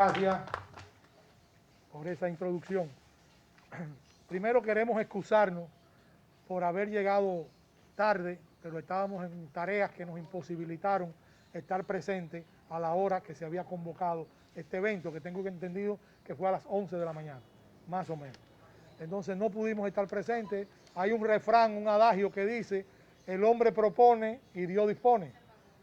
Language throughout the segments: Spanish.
Gracias por esa introducción. Primero queremos excusarnos por haber llegado tarde, pero estábamos en tareas que nos imposibilitaron estar presentes a la hora que se había convocado este evento, que tengo entendido que fue a las 11 de la mañana, más o menos. Entonces no pudimos estar presentes. Hay un refrán, un adagio que dice, el hombre propone y Dios dispone.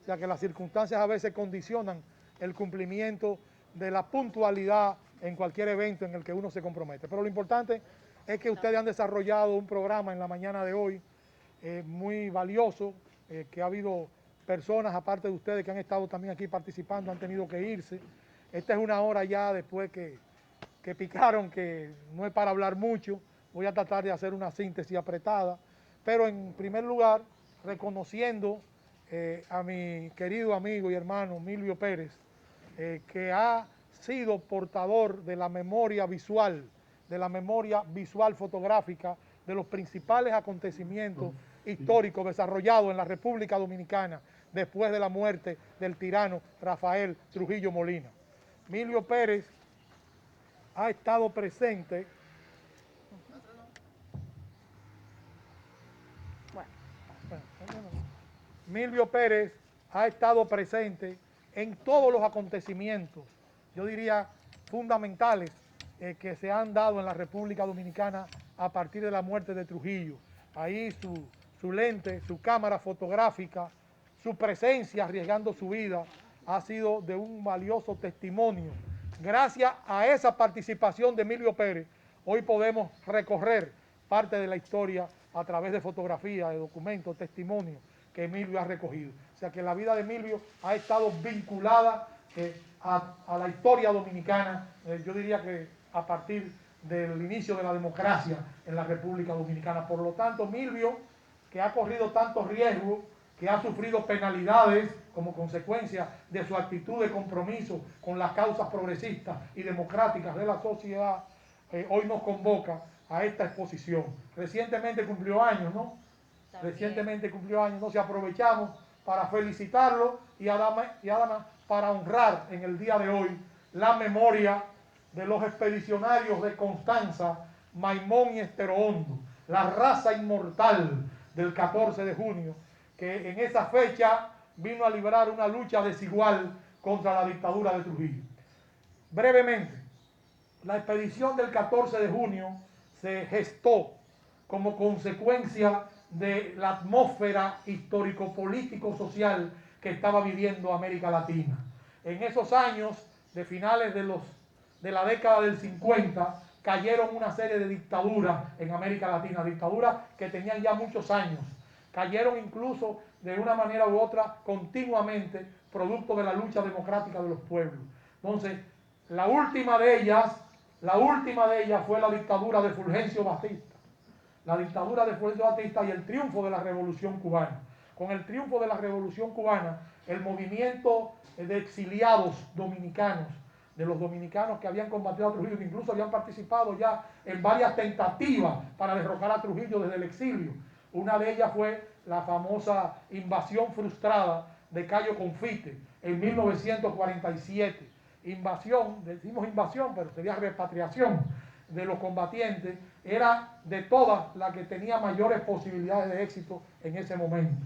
O sea que las circunstancias a veces condicionan el cumplimiento de la puntualidad en cualquier evento en el que uno se compromete. Pero lo importante es que ustedes han desarrollado un programa en la mañana de hoy muy valioso, que ha habido personas aparte de ustedes que han estado también aquí participando, han tenido que irse. Esta es una hora ya después que picaron, que no es para hablar mucho. Voy a tratar de hacer una síntesis apretada, pero en primer lugar, reconociendo a mi querido amigo y hermano Milvio Pérez, que ha sido portador de la memoria visual fotográfica de los principales acontecimientos históricos desarrollados en la República Dominicana después de la muerte del tirano Rafael Trujillo Molina. Milvio Pérez ha estado presente Milvio Pérez ha estado presente en todos los acontecimientos, yo diría fundamentales, que se han dado en la República Dominicana a partir de la muerte de Trujillo. Ahí su lente, su cámara fotográfica, su presencia arriesgando su vida ha sido de un valioso testimonio. Gracias a esa participación de Milvio Pérez, hoy podemos recorrer parte de la historia a través de fotografías, de documentos, testimonios que Milvio ha recogido. O sea que la vida de Milvio ha estado vinculada a la historia dominicana, yo diría que a partir del inicio de la democracia en la República Dominicana. Por lo tanto, Milvio, que ha corrido tantos riesgos, que ha sufrido penalidades como consecuencia de su actitud de compromiso con las causas progresistas y democráticas de la sociedad, hoy nos convoca a esta exposición. Recientemente cumplió años, ¿no? Recientemente cumplió años, entonces aprovechamos para felicitarlo y además para honrar en el día de hoy la memoria de los expedicionarios de Constanza, Maimón y Estero Hondo, la raza inmortal del 14 de junio, que en esa fecha vino a librar una lucha desigual contra la dictadura de Trujillo. Brevemente, la expedición del 14 de junio se gestó como consecuencia de la atmósfera histórico-político-social que estaba viviendo América Latina. En esos años, de finales de la década del 50, cayeron una serie de dictaduras en América Latina, dictaduras que tenían ya muchos años. Cayeron incluso de una manera u otra continuamente, producto de la lucha democrática de los pueblos. Entonces, la última de ellas fue la dictadura de Fulgencio Batista. La dictadura de Fulgencio Batista y el triunfo de la Revolución Cubana. Con el triunfo de la Revolución Cubana, el movimiento de exiliados dominicanos, de los dominicanos que habían combatido a Trujillo, que incluso habían participado ya en varias tentativas para derrocar a Trujillo desde el exilio. Una de ellas fue la famosa invasión frustrada de Cayo Confite en 1947. Invasión, decimos invasión, pero sería repatriación de los combatientes, era de todas la que tenía mayores posibilidades de éxito en ese momento.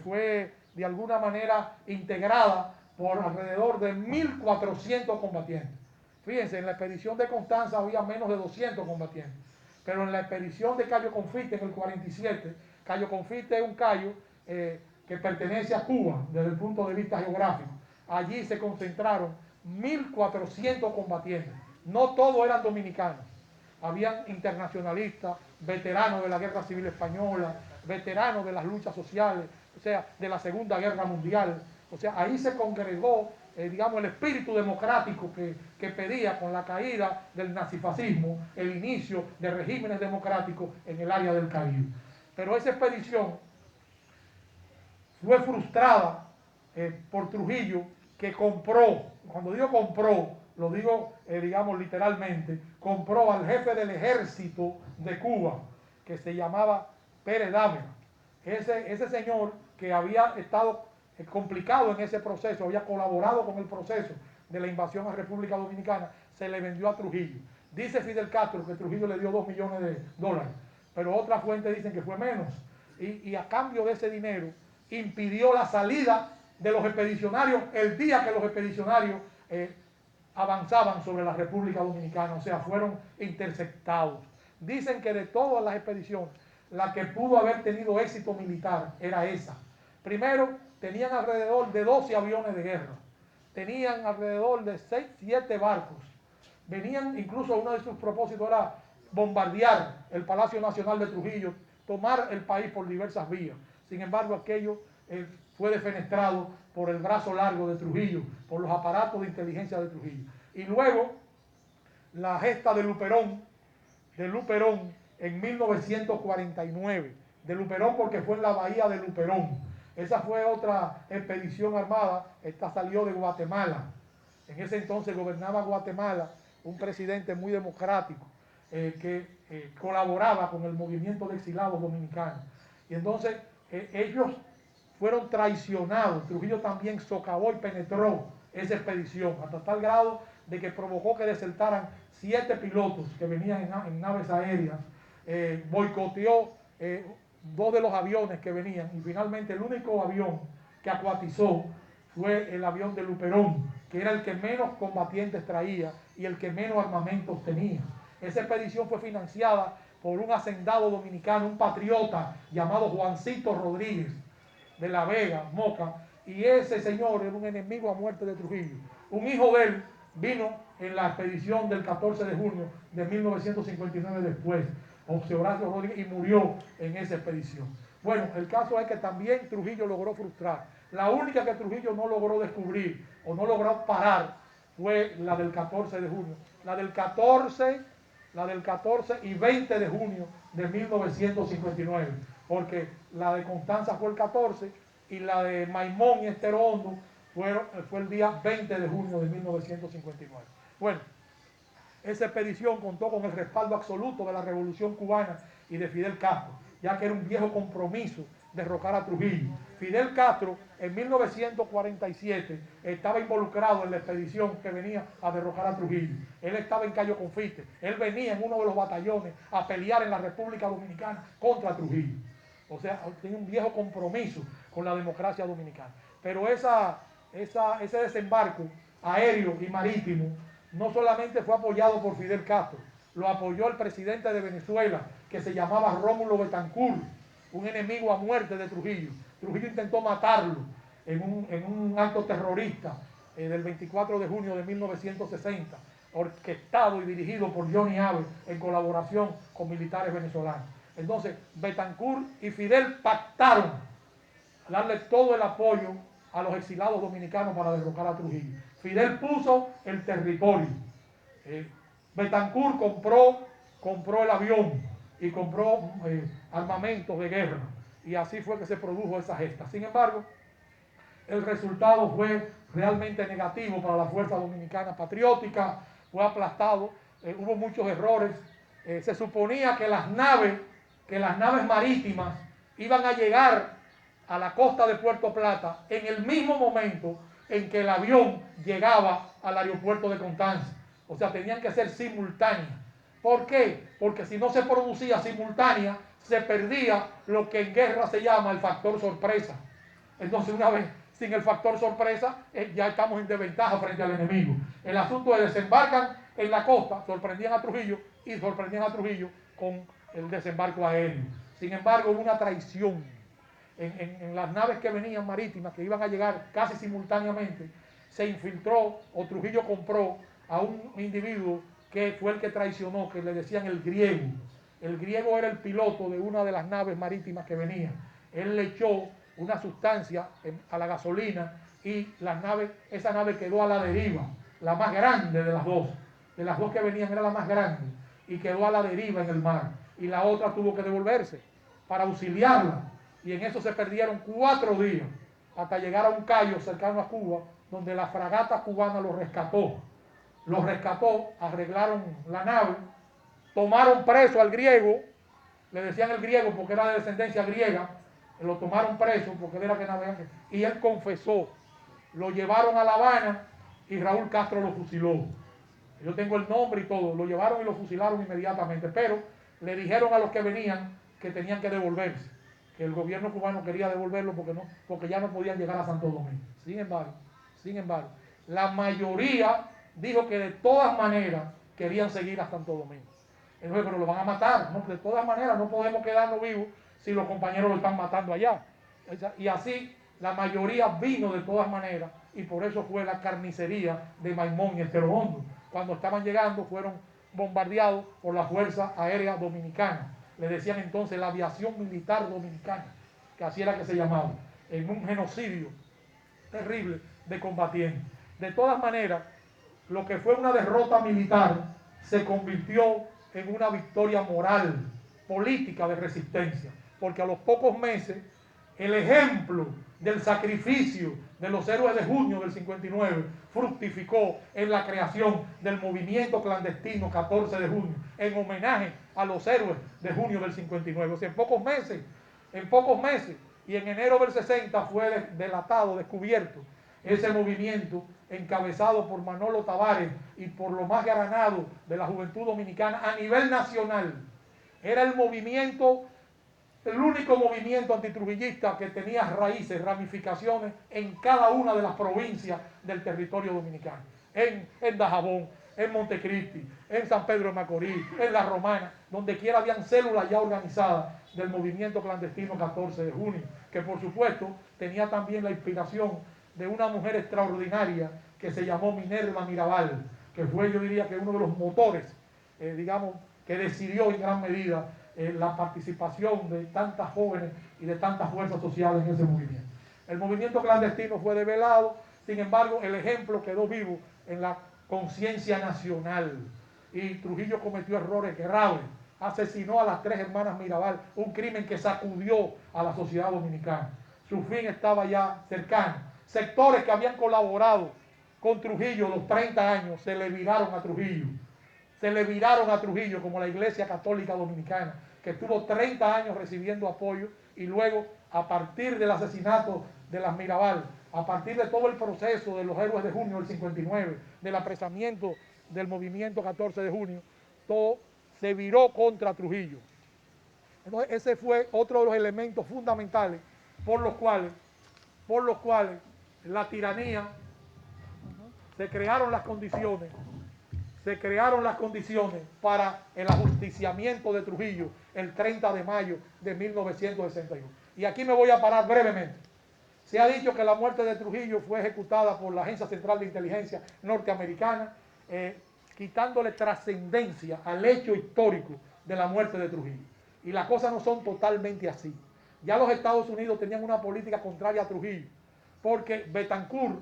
Fue de alguna manera integrada por alrededor de 1.400 combatientes. Fíjense, en la expedición de Constanza había menos de 200 combatientes, pero en la expedición de Cayo Confite en el 47, Cayo Confite es un cayo que pertenece a Cuba desde el punto de vista geográfico. Allí se concentraron 1.400 combatientes. No todos eran dominicanos. Habían internacionalistas, veteranos de la Guerra Civil Española, veteranos de las luchas sociales, o sea, de la Segunda Guerra Mundial. O sea, ahí se congregó, digamos, el espíritu democrático que pedía con la caída del nazifascismo el inicio de regímenes democráticos en el área del Caribe. Pero esa expedición fue frustrada por Trujillo, que compró, cuando digo compró, lo digo, digamos, literalmente, compró al jefe del ejército de Cuba, que se llamaba Pérez Dávila. Ese señor que había estado complicado en ese proceso, había colaborado con el proceso de la invasión a República Dominicana, se le vendió a Trujillo. Dice Fidel Castro que Trujillo le dio $2 millones, pero otras fuentes dicen que fue menos. Y a cambio de ese dinero, impidió la salida de los expedicionarios el día que los expedicionarios avanzaban sobre la República Dominicana, o sea, fueron interceptados. Dicen que de todas las expediciones, la que pudo haber tenido éxito militar era esa. Primero, tenían alrededor de 12 aviones de guerra, tenían alrededor de 6, 7 barcos, venían, incluso uno de sus propósitos era bombardear el Palacio Nacional de Trujillo, tomar el país por diversas vías. Sin embargo, aquello fue defenestrado por el brazo largo de Trujillo, por los aparatos de inteligencia de Trujillo. Y luego, la gesta de Luperón en 1949, de Luperón porque fue en la bahía de Luperón. Esa fue otra expedición armada, esta salió de Guatemala. En ese entonces gobernaba Guatemala un presidente muy democrático que colaboraba con el movimiento de exilados dominicanos. Y entonces ellos fueron traicionados. Trujillo también socavó y penetró esa expedición hasta tal grado de que provocó que desertaran 7 pilotos que venían en naves aéreas, boicoteó 2 de los aviones que venían y finalmente el único avión que acuatizó fue el avión de Luperón, que era el que menos combatientes traía y el que menos armamentos tenía. Esa expedición fue financiada por un hacendado dominicano, un patriota llamado Juancito Rodríguez de La Vega, Moca, y ese señor era un enemigo a muerte de Trujillo. Un hijo de él vino en la expedición del 14 de junio de 1959 después, José Horacio Rodríguez, y murió en esa expedición. Bueno, el caso es que también Trujillo logró frustrar. La única que Trujillo no logró descubrir o no logró parar fue la del 14 de junio. La del 14 y 20 de junio de 1959, porque la de Constanza fue el 14 y la de Maimón y Estero Hondo fue el día 20 de junio de 1959. Bueno, esa expedición contó con el respaldo absoluto de la Revolución Cubana y de Fidel Castro, ya que era un viejo compromiso derrocar a Trujillo. Fidel Castro en 1947 estaba involucrado en la expedición que venía a derrocar a Trujillo. Él estaba en Cayo Confite, él venía en uno de los batallones a pelear en la República Dominicana contra Trujillo. O sea, tenía un viejo compromiso con la democracia dominicana. Pero ese desembarco aéreo y marítimo no solamente fue apoyado por Fidel Castro, lo apoyó el presidente de Venezuela, que se llamaba Rómulo Betancourt, un enemigo a muerte de Trujillo. Trujillo intentó matarlo en un acto terrorista del 24 de junio de 1960, orquestado y dirigido por Johnny Abe en colaboración con militares venezolanos. Entonces, Betancourt y Fidel pactaron darle todo el apoyo a los exilados dominicanos para derrocar a Trujillo. Fidel puso el territorio. Betancourt compró el avión y compró armamentos de guerra. Y así fue que se produjo esa gesta. Sin embargo, el resultado fue realmente negativo para la fuerza dominicana patriótica. Fue aplastado, hubo muchos errores. Se suponía que las naves marítimas iban a llegar a la costa de Puerto Plata en el mismo momento en que el avión llegaba al aeropuerto de Constanza. O sea, tenían que ser simultáneas. ¿Por qué? Porque si no se producía simultánea, se perdía lo que en guerra se llama el factor sorpresa. Entonces, una vez sin el factor sorpresa, ya estamos en desventaja frente al enemigo. El asunto es desembarcan en la costa, sorprendían a Trujillo y sorprendían a Trujillo con el desembarco aéreo. Sin embargo, hubo una traición en las naves que venían marítimas, que iban a llegar casi simultáneamente. Se infiltró, o Trujillo compró a un individuo que fue el que traicionó, que le decían el griego. El griego era el piloto de una de las naves marítimas que venía. Él le echó una sustancia a la gasolina y esa nave quedó a la deriva, la más grande de las dos. De las dos que venían era la más grande y quedó a la deriva en el mar. Y la otra tuvo que devolverse para auxiliarla. Y en eso se perdieron 4 días hasta llegar a un cayó cercano a Cuba, donde la fragata cubana los rescató, arreglaron la nave, tomaron preso al griego, le decían el griego porque era de descendencia griega, lo tomaron preso porque él era que navegante, y él confesó. Lo llevaron a La Habana y Raúl Castro lo fusiló. Yo tengo el nombre y todo, lo llevaron y lo fusilaron inmediatamente, pero le dijeron a los que venían que tenían que devolverse, que el gobierno cubano quería devolverlo porque ya no podían llegar a Santo Domingo. Sin embargo, la mayoría dijo que de todas maneras querían seguir a Santo Domingo. Entonces, pero lo van a matar, ¿no? De todas maneras no podemos quedarnos vivos si los compañeros lo están matando allá. Y así la mayoría vino de todas maneras, y por eso fue la carnicería de Maimón y Estero Hondo. Cuando estaban llegando fueron bombardeados por la Fuerza Aérea Dominicana. Le decían entonces la aviación militar dominicana, que así era que se llamaba, en un genocidio terrible de combatientes. De todas maneras, lo que fue una derrota militar se convirtió en una victoria moral, política de resistencia, porque a los pocos meses el ejemplo del sacrificio de los héroes de junio del 59 fructificó en la creación del movimiento clandestino 14 de junio, en homenaje a los héroes de junio del 59. O sea, en pocos meses, y en enero del 60 fue delatado, descubierto, ese movimiento encabezado por Manolo Tavares y por lo más granado de la juventud dominicana a nivel nacional. Era el único movimiento antitrujillista que tenía raíces, ramificaciones en cada una de las provincias del territorio dominicano. En Dajabón, en Montecristi, en San Pedro de Macorís, en La Romana, donde quiera habían células ya organizadas del movimiento clandestino 14 de junio, que por supuesto tenía también la inspiración de una mujer extraordinaria que se llamó Minerva Mirabal, que fue, yo diría, que uno de los motores, que decidió en gran medida la participación de tantas jóvenes y de tantas fuerzas sociales en ese movimiento. El movimiento clandestino fue develado, sin embargo, el ejemplo quedó vivo en la conciencia nacional, y Trujillo cometió errores graves, asesinó a las 3 hermanas Mirabal, un crimen que sacudió a la sociedad dominicana. Su fin estaba ya cercano. Sectores que habían colaborado con Trujillo los 30 años se le viraron a Trujillo. Se le viraron a Trujillo, como la Iglesia Católica Dominicana, que estuvo 30 años recibiendo apoyo, y luego, a partir del asesinato de las Mirabal, a partir de todo el proceso de los héroes de junio del 59, del apresamiento del movimiento 14 de junio, todo se viró contra Trujillo. Entonces, ese fue otro de los elementos fundamentales por los cuales la tiranía, se crearon las condiciones para el ajusticiamiento de Trujillo el 30 de mayo de 1961. Y aquí me voy a parar brevemente. Se ha dicho que la muerte de Trujillo fue ejecutada por la Agencia Central de Inteligencia norteamericana, quitándole trascendencia al hecho histórico de la muerte de Trujillo. Y las cosas no son totalmente así. Ya los Estados Unidos tenían una política contraria a Trujillo, porque Betancourt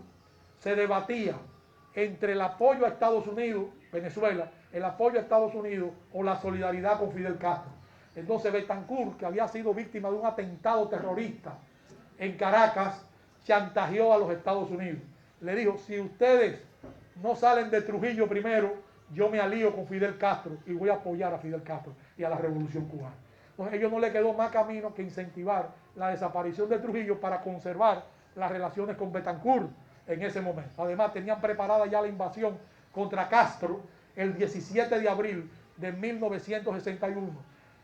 se debatía entre el apoyo a Estados Unidos, Venezuela, el apoyo a Estados Unidos o la solidaridad con Fidel Castro. Entonces Betancourt, que había sido víctima de un atentado terrorista en Caracas, chantajeó a los Estados Unidos. Le dijo, si ustedes no salen de Trujillo primero, yo me alío con Fidel Castro y voy a apoyar a Fidel Castro y a la Revolución Cubana. Entonces a ellos no les quedó más camino que incentivar la desaparición de Trujillo para conservar las relaciones con Betancourt en ese momento. Además, tenían preparada ya la invasión contra Castro el 17 de abril de 1961.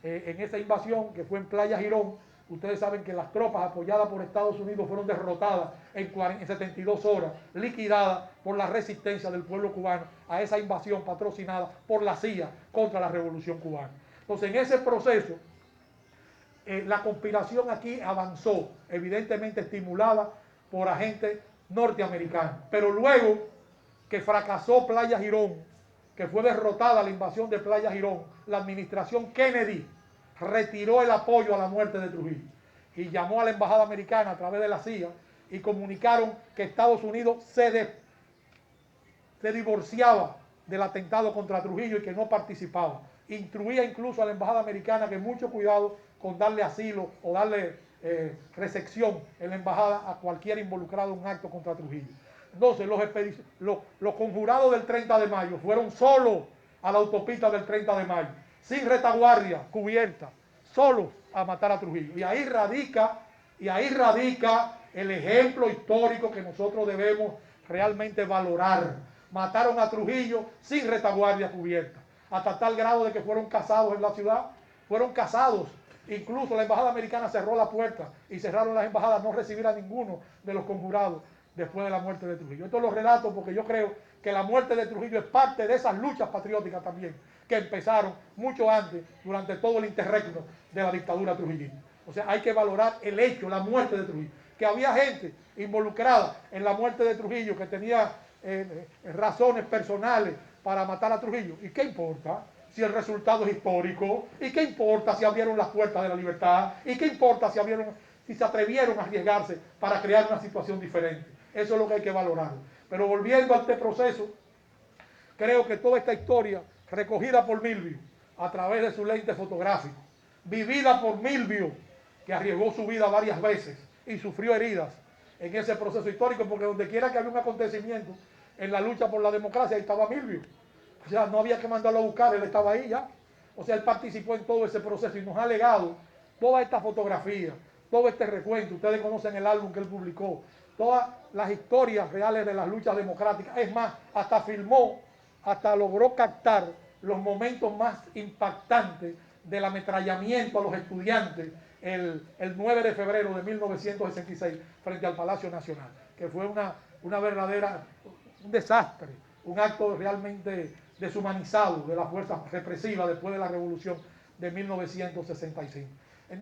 En esa invasión, que fue en Playa Girón, ustedes saben que las tropas apoyadas por Estados Unidos fueron derrotadas en 72 horas, liquidadas por la resistencia del pueblo cubano a esa invasión patrocinada por la CIA contra la Revolución Cubana. Entonces, en ese proceso, la conspiración aquí avanzó, evidentemente estimulada por agentes norteamericanos. Pero luego que fracasó Playa Girón, que fue derrotada la invasión de Playa Girón, la administración Kennedy retiró el apoyo a la muerte de Trujillo y llamó a la embajada americana a través de la CIA y comunicaron que Estados Unidos se divorciaba del atentado contra Trujillo y que no participaba. Instruía incluso a la embajada americana que mucho cuidado con darle asilo o darle recepción en la embajada a cualquier involucrado en un acto contra Trujillo. Entonces los conjurados del 30 de mayo fueron solo a la autopista del 30 de mayo, sin retaguardia cubierta, solos a matar a Trujillo. Y ahí radica el ejemplo histórico que nosotros debemos realmente valorar. Mataron a Trujillo sin retaguardia cubierta, hasta tal grado de que fueron cazados en la ciudad, fueron cazados. Incluso la embajada americana cerró la puerta y cerraron las embajadas, no recibir a ninguno de los conjurados después de la muerte de Trujillo. Esto lo relato porque yo creo que la muerte de Trujillo es parte de esas luchas patrióticas también, que empezaron mucho antes, durante todo el interregno de la dictadura trujillina. O sea, hay que valorar el hecho, la muerte de Trujillo. Que había gente involucrada en la muerte de Trujillo que tenía razones personales para matar a Trujillo. ¿Y qué importa si el resultado es histórico? ¿Y qué importa si abrieron las puertas de la libertad? ¿Y qué importa si se atrevieron a arriesgarse para crear una situación diferente? Eso es lo que hay que valorar. Pero volviendo a este proceso, creo que toda esta historia recogida por Milvio a través de su lente fotográfico, vivida por Milvio, que arriesgó su vida varias veces y sufrió heridas en ese proceso histórico, porque donde quiera que había un acontecimiento en la lucha por la democracia, ahí estaba Milvio. O sea, no había que mandarlo a buscar, él estaba ahí ya. O sea, él participó en todo ese proceso y nos ha legado toda esta fotografía, todo este recuento. Ustedes conocen el álbum que él publicó, todas las historias reales de las luchas democráticas. Es más, hasta filmó, hasta logró captar los momentos más impactantes del ametrallamiento a los estudiantes el 9 de febrero de 1966 frente al Palacio Nacional, que fue una verdadera, un desastre, un acto realmente deshumanizado de la fuerza represiva después de la revolución de 1965.